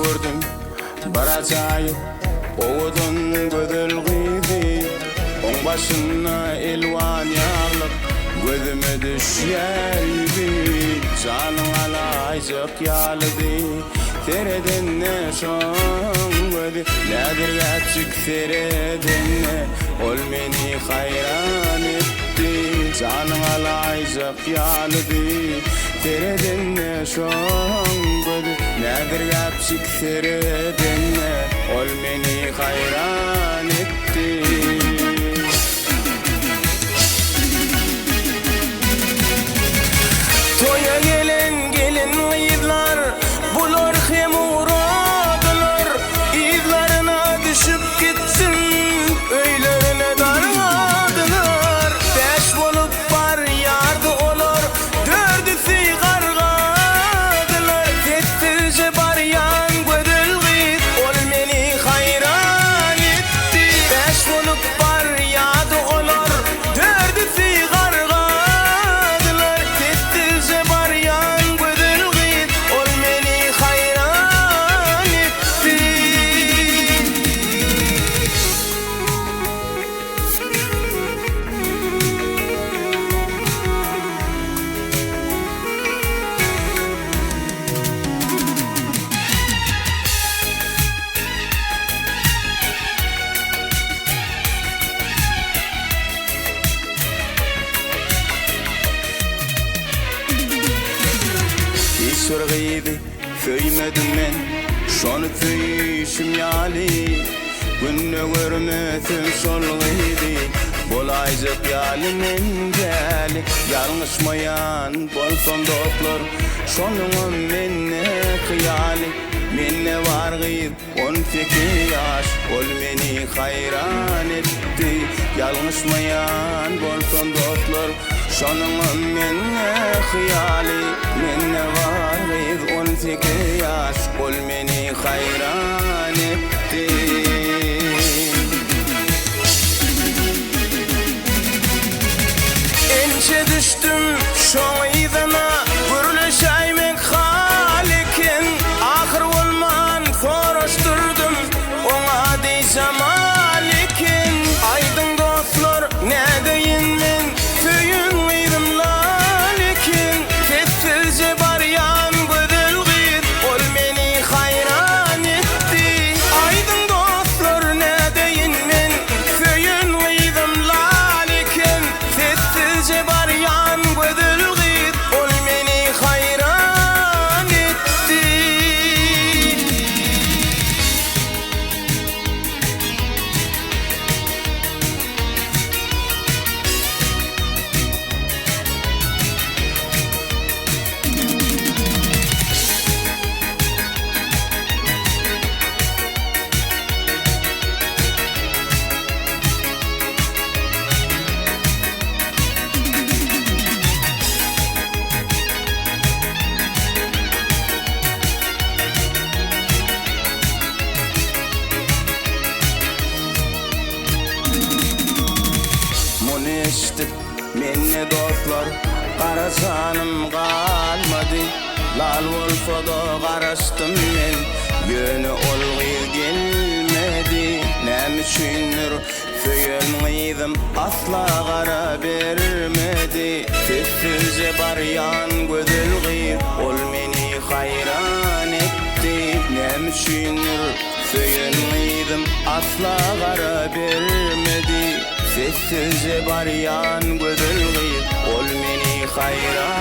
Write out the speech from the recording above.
gördüm baracayı oğudun gödül gıydı on başına elvan yağlık gözüme düşyeydi canım alaycık yalıdı tereden ne şon gödü nedir geçik tereden ne ol beni hayran etti canım alaycık yalıdı tereden ne şon gödü nedir geçik tereden ne ol beni hayran etti. Toya gelen ıyıdlar bular hem uğradılar İzlarına düşüp gitsin öylerine darladılar beş bolup var yardı olur dördüsü kargadılar tettirce bar yan gödül gıyt ol beni hayran etti beş bolup var yardı olur dördüsü kargadılar tettirce bar yan gödül gıyt ol beni hayran etti. Sırgıydı söylemedim ben şonu söyüşüm yali günne görmedim solgıydı bolaycık yalimin geli yanlışmayan bolson doktor şonun menne kıyali menne var gıyıp 18 yaş ol beni hayran etti yanlışmayan bolson doktor şonun menne kıyali menne var gıyıp 18 yaş ol beni hayran etti. Ençe düştüm şoydana gürleşaymek halikin ahır olman soruşturdum ona diyeceğim malikin aydın dostlar ne deyin men tüyün gıydım lalikin sessizce bar yan gödül gıyt ol beni hayran etti aydın dostlar ne deyin men tüyün gıydım lalikin sessizce bar yan gödül gıyt ol beni hayran etti. Bunu eşitip menne dostlar kara canım kalmadı lal olsa da karıştım men yönü olgı gelmedi nem üçündür söyün gıydım asla kara vermedi sessizce bar yan gödül gıyt ol beni hayran etti nem üçündür söyün gıydım asla kara vermedi sessizce bar yan gödül gıyt ol beni hayran